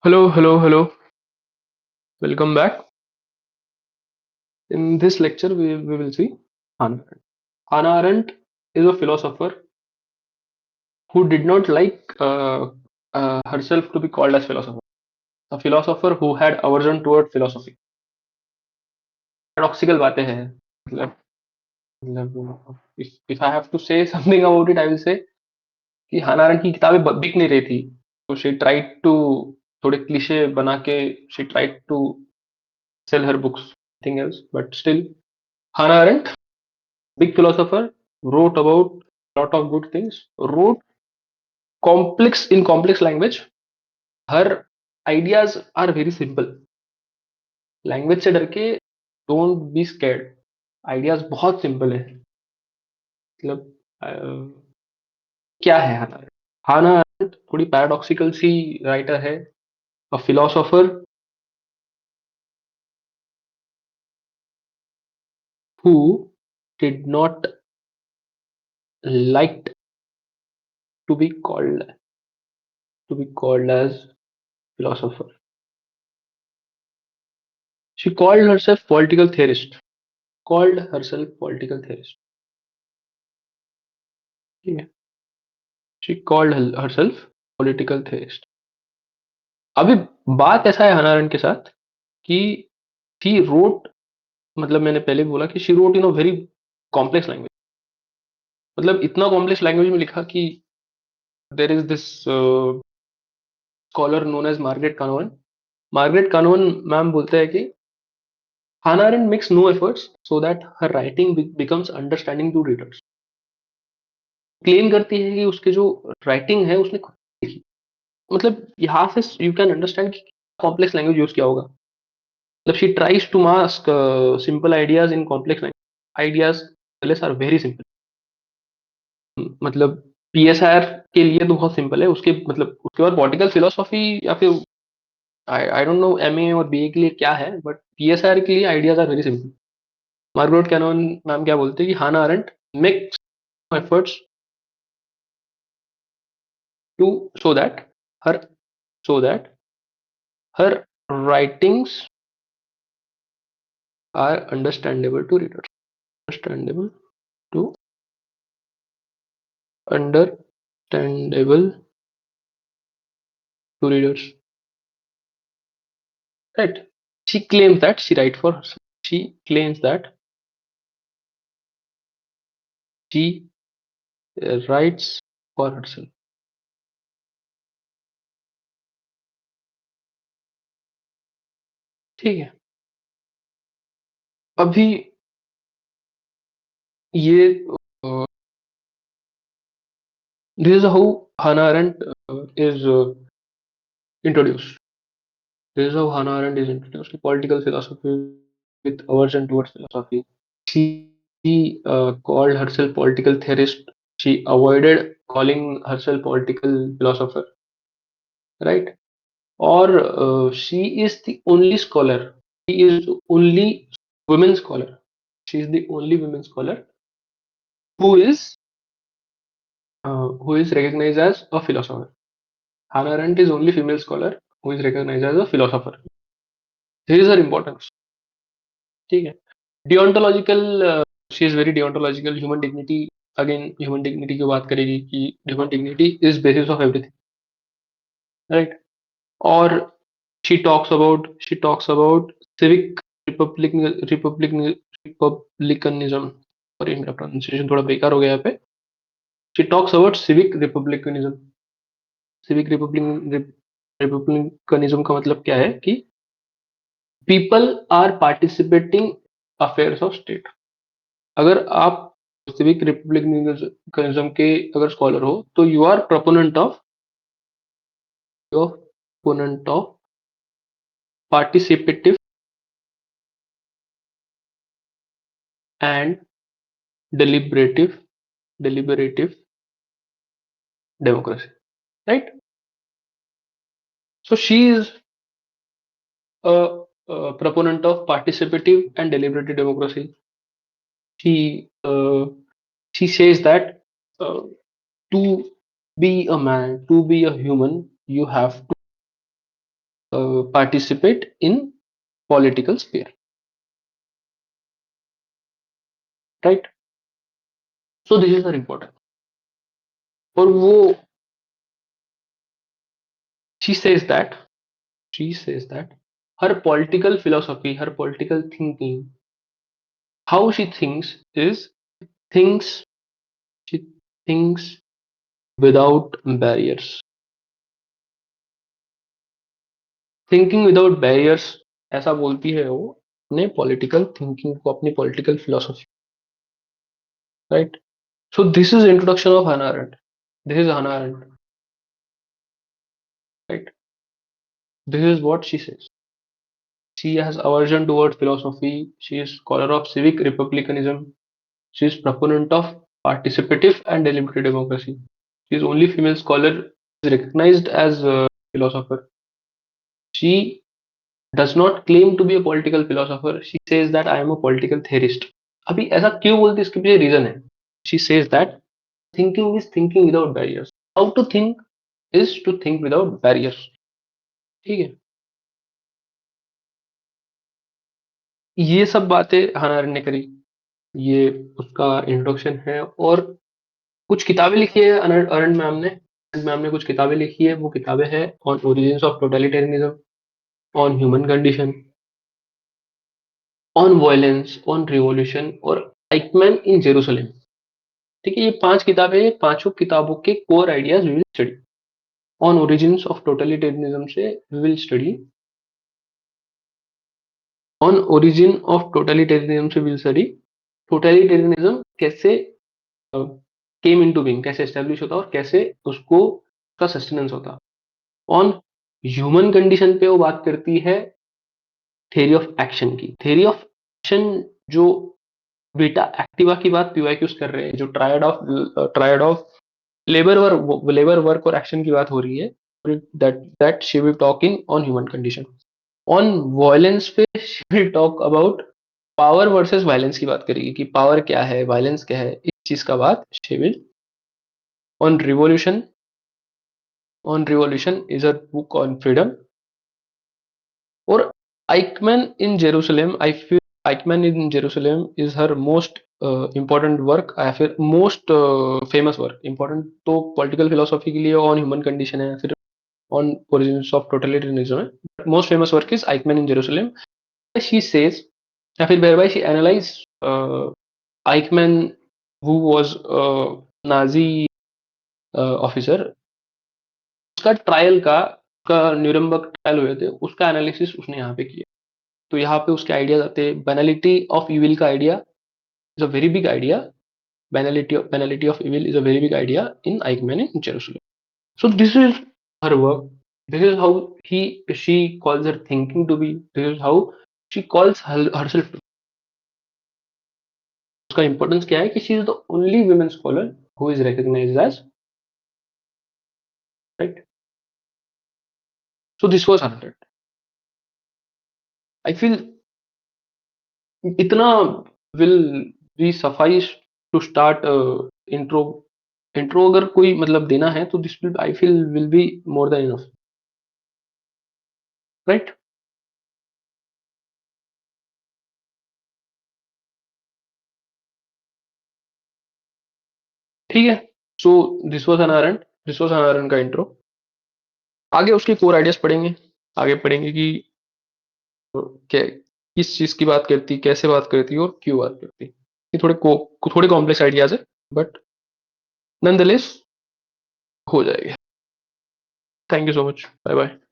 Hello, hello, hello. Welcome back. In this lecture, we will see Hannah Arendt. Hannah Arendt is a philosopher who did not like herself to be called as philosopher. A philosopher who had aversion toward philosophy. Paradoxical बातें हैं. मतलब if I have to say something about it, I will say कि Hannah aren't की किताबें बिक नहीं रही थी. तो she tried to थोड़े क्लीशे बना के she tried to sell her books, nothing else. But still, Hannah Arendt, big philosopher, wrote about lot of good things, wrote complex language. Her ideas are very simple. Language से डर के don't be scared. Ideas बहुत simple है. मतलब क्या है Hannah Arendt? Hannah Arendt थोड़ी paradoxical सी राइटर है. A philosopher who did not like to be called as philosopher. She called herself political theorist. Called herself political theorist. ठीक है. She called herself political theorist. अभी बात ऐसा है हना अरेंट के साथ कि शी रोट, मतलब मैंने पहले भी बोला कि she wrote in a very complex language. मतलब इतना कॉम्प्लेक्स लैंग्वेज में लिखा कि there is this scholar known as Margaret Canovan. Margaret Canovan ma'am बोलते हैं कि Hannah Arendt makes no efforts so that her writing becomes understanding to readers. Claim करती है कि उसके जो राइटिंग है उसने खुद लिखी. मतलब यहाँ से यू कैन अंडरस्टैंड कि कॉम्प्लेक्स लैंग्वेज यूज किया होगा. मतलब she tries to mask simple ideas in complex language. Ideas nonetheless are very simple. मतलब पीएसआर के लिए तो बहुत सिंपल है. उसके मतलब उसके बाद पॉलिटिकल फिलोसॉफी या फिर आई डोंट नो एमए और बीए के लिए क्या है, बट पीएसआर के लिए ideas are very simple. Margaret Canovan ma'am क्या बोलते हैं कि Hannah Arendt makes efforts to so that her so that her writings are understandable to readers. Understandable to understandable to readers. Right? She claims that she writes for herself. She claims that she writes for herself. ठीक है. अभी ये this is how Hannah Arendt is introduced. This is how Hannah Arendt is introduced. Political philosophy with aversion towards philosophy. She called herself political theorist. She avoided calling herself political philosopher, right? Or she is the only scholar. She is the only women scholar. She is the only women scholar who is recognized as a philosopher. Hannah Arendt is only female scholar who is recognized as a philosopher. Here is her importance. ठीक है. Deontological, she is very deontological. Human dignity, again human dignity की बात करेगी कि human dignity is basis of everything, right? Or she talks about civic republicanism. Sorry, मेरा pronunciation थोड़ा बेकार हो गया यहाँ पे. She talks about civic republicanism. Civic republicanism का मतलब क्या है कि people are participating affairs of state. अगर आप civic republicanism के अगर स्कॉलर हो तो you are proponent of participative and deliberative democracy, right? So she is a proponent of participative and deliberative democracy. She she says that to be a man, to be a human, you have to participate in political sphere, right? So this is very important. और वो she says that she says that her political philosophy, her political thinking, how she thinks she thinks without barriers. Thinking without barriers ऐसा बोलती है वो अपने political thinking को, अपनी political philosophy, right? So this is introduction of हना aren't. This is हना aren't, right? This is what she says. She has aversion towards philosophy. She is scholar of civic republicanism. She is proponent of participative and deliberative democracy. She is only female scholar is recognized as a philosopher. She does not claim to be a political philosopher. She says that I am a political theorist. अभी ऐसा क्यों बोलती है, इसके पीछे reason है. She says that thinking is thinking without barriers. How to think is to think without barriers. ठीक है, ये सब बातें हannah arendt ने करी. ये उसका इंट्रोडक्शन है. और कुछ किताबें लिखी है अरेंट मैम ने. मैम ने कुछ किताबें लिखी है. वो किताबें हैं on origins of totalitarianism, on human condition, on violence, on revolution और आइकमैन इन जेरूसलम. ठीक है, ये 5 किताबें हैं. पांचों किताबों के core ideas we will study. On origins of totalitarianism से we will study, on origin of totalitarianism से वी विल स्टडी टोटलिटेरियनिज्म कैसे केम इनटू बीइंग, कैसे एस्टेब्लिश होता और कैसे उसको उसका सस्टेनेंस होता. ऑन ह्यूमन कंडीशन पे वो बात करती है थ्योरी ऑफ एक्शन की. थ्योरी ऑफ एक्शन जो बीटा एक्टिवा की बात पीवाईक्यूज कर रहे हैं, जो ट्रायड ऑफ लेबर वर्क और एक्शन की बात हो रही है, that she will talking on human condition. On violence पे she will talk about power versus violence की बात करेगी कि पावर क्या है, वायलेंस क्या है, इस चीज का बात she will. On revolution is a book on freedom. और Eichmann in Jerusalem, I feel Eichmann in Jerusalem is her most important work, या फिर मोस्ट फेमस वर्क. इंपॉर्टेंट तो पॉलिटिकल फिलोसॉफी के लिए ऑन ह्यूमन कंडीशन है, फिर on origins of totalitarianism है. Most famous work is Eichmann in Jerusalem. She says, या फिर whereby she analyze Eichmann, who was Nazi officer, उसका ट्रायल का न्यूरमबर्ग ट्रायल हुए थे, उसका एनालिसिस उसने यहाँ पे किया. तो यहाँ पे उसके आइडियाज आते हैं. बैनालिटी ऑफ इविल का idea is a very big idea. Banality of evil is a very big idea in Eichmann in Jerusalem. So this is her work. This is how she calls her thinking to be. This is how she calls herself to be. उसका importance क्या है कि she is the only women scholar who is recognized as, right? So this was 100. I feel इतना will be suffice to start intro. Intro अगर कोई मतलब देना है तो this will, I feel, will be more than enough, right? ठीक है. So this was an का इंट्रो. आगे उसके कोर आइडियाज पढ़ेंगे. आगे पढ़ेंगे कि क्या, किस चीज की बात करती, कैसे बात करती और क्यों बात करती. ये थोड़े कॉम्प्लेक्स आइडियाज है, बट नॉनदलेस हो जाएगा. Thank you so much. Bye bye.